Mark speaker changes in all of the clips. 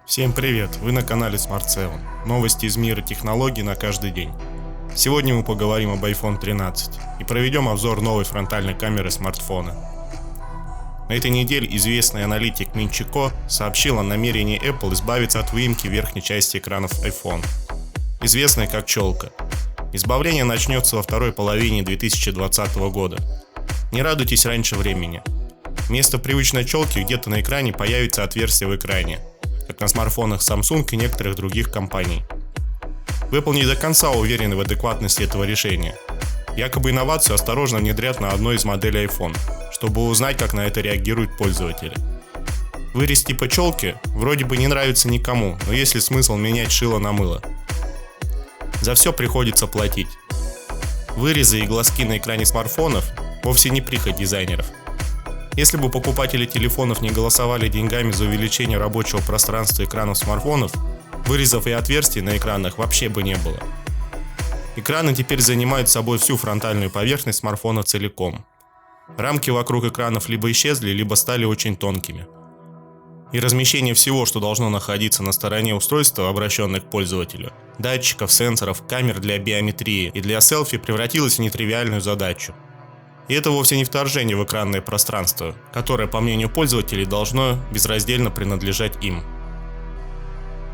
Speaker 1: Всем привет! Вы на канале Smart 7. Новости из мира технологий на каждый день. Сегодня мы поговорим об iPhone 13 и проведем обзор новой фронтальной камеры смартфона. На этой неделе известный аналитик Мин Чи Ко сообщил о намерении Apple избавиться от выемки верхней части экранов iPhone, известной как челка. Избавление начнется во второй половине 2020 года. Не радуйтесь раньше времени. Вместо привычной челки где-то на экране появится отверстие в экране, как на смартфонах Samsung и некоторых других компаний. В Apple не до конца уверены в адекватности этого решения. Якобы инновацию осторожно внедрят на одной из моделей iPhone, чтобы узнать, как на это реагируют пользователи. Вырез типа челки вроде бы не нравится никому, но есть ли смысл менять шило на мыло? За все приходится платить. Вырезы и глазки на экране смартфонов вовсе не прихоть дизайнеров. Если бы покупатели телефонов не голосовали деньгами за увеличение рабочего пространства экранов смартфонов, вырезов и отверстий на экранах вообще бы не было. Экраны теперь занимают собой всю фронтальную поверхность смартфона целиком. Рамки вокруг экранов либо исчезли, либо стали очень тонкими. И размещение всего, что должно находиться на стороне устройства, обращенных к пользователю, датчиков, сенсоров, камер для биометрии и для селфи, превратилось в нетривиальную задачу. И это вовсе не вторжение в экранное пространство, которое, по мнению пользователей, должно безраздельно принадлежать им.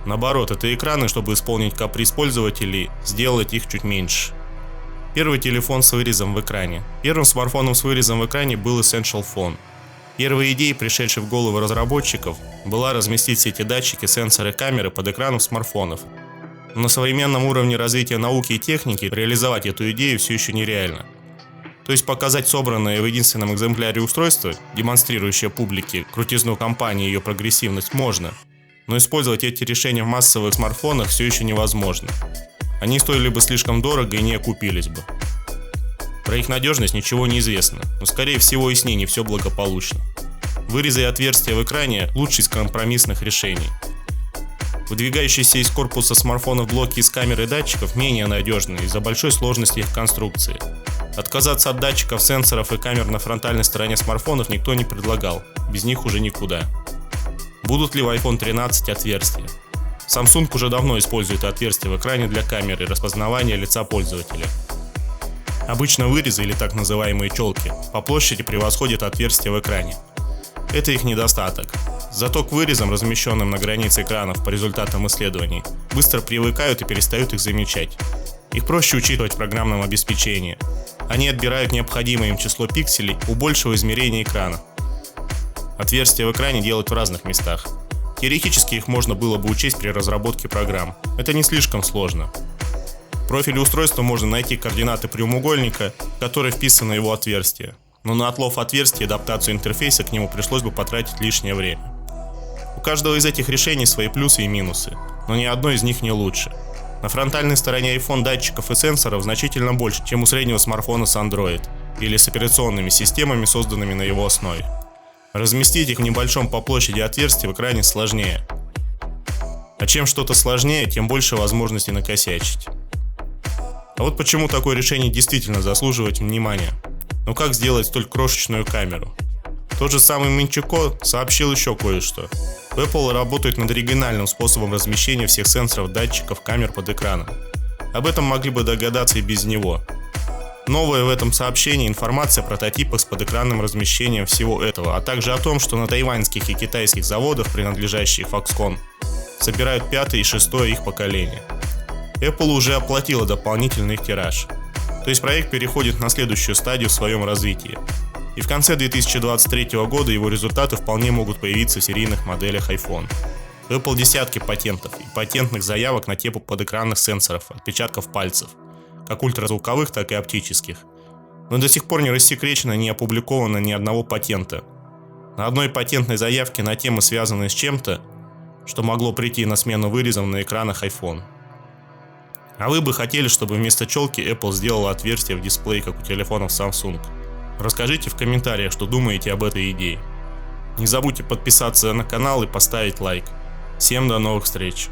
Speaker 1: Наоборот, это экраны, чтобы исполнить каприз пользователей, сделать их чуть меньше. Первый телефон с вырезом в экране. Первым смартфоном с вырезом в экране был Essential Phone. Первой идеей, пришедшей в голову разработчиков, была разместить все эти датчики, сенсоры, камеры под экраном смартфонов. Но на современном уровне развития науки и техники реализовать эту идею все еще нереально. То есть показать собранное в единственном экземпляре устройство, демонстрирующее публике крутизну компании и ее прогрессивность, можно, но использовать эти решения в массовых смартфонах все еще невозможно. Они стоили бы слишком дорого и не окупились бы. Про их надежность ничего не известно, но скорее всего и с ней не все благополучно. Вырезы и отверстия в экране – лучший из компромиссных решений. Выдвигающиеся из корпуса смартфонов блоки из камер и датчиков менее надежны из-за большой сложности их конструкции. Отказаться от датчиков, сенсоров и камер на фронтальной стороне смартфонов никто не предлагал, без них уже никуда. Будут ли в iPhone 13 отверстия? Samsung уже давно использует отверстия в экране для камеры и распознавания лица пользователя. Обычно вырезы или так называемые челки по площади превосходят отверстия в экране. Это их недостаток. Зато к вырезам, размещенным на границе экранов по результатам исследований, быстро привыкают и перестают их замечать. Их проще учитывать в программном обеспечении. Они отбирают необходимое им число пикселей у большего измерения экрана. Отверстия в экране делают в разных местах. Теоретически их можно было бы учесть при разработке программ. Это не слишком сложно. В профиле устройства можно найти координаты прямоугольника, в который вписано его отверстие. Но на отлов отверстия и адаптацию интерфейса к нему пришлось бы потратить лишнее время. У каждого из этих решений свои плюсы и минусы, но ни одно из них не лучше. На фронтальной стороне iPhone датчиков и сенсоров значительно больше, чем у среднего смартфона с Android или с операционными системами, созданными на его основе. Разместить их в небольшом по площади отверстия в экране сложнее. А чем что-то сложнее, тем больше возможностей накосячить. А вот почему такое решение действительно заслуживает внимания. Но как сделать столь крошечную камеру? Тот же самый Мин Чи Ко сообщил еще кое-что. Apple работает над оригинальным способом размещения всех сенсоров, датчиков, камер под экраном. Об этом могли бы догадаться и без него. Новое в этом сообщении информация о прототипах с подэкранным размещением всего этого, а также о том, что на тайваньских и китайских заводах, принадлежащих Foxconn, собирают 5 и 6 их поколение. Apple уже оплатила дополнительный их тираж. То есть проект переходит на следующую стадию в своем развитии. И в конце 2023 года его результаты вполне могут появиться в серийных моделях iPhone. У Apple десятки патентов и патентных заявок на типы подэкранных сенсоров, отпечатков пальцев, как ультразвуковых, так и оптических. Но до сих пор не рассекречено, не опубликовано ни одного патента. На одной патентной заявке на темы, связанные с чем-то, что могло прийти на смену вырезам на экранах iPhone. А вы бы хотели, чтобы вместо челки Apple сделала отверстие в дисплее, как у телефонов Samsung? Расскажите в комментариях, что думаете об этой идее. Не забудьте подписаться на канал и поставить лайк. Всем до новых встреч!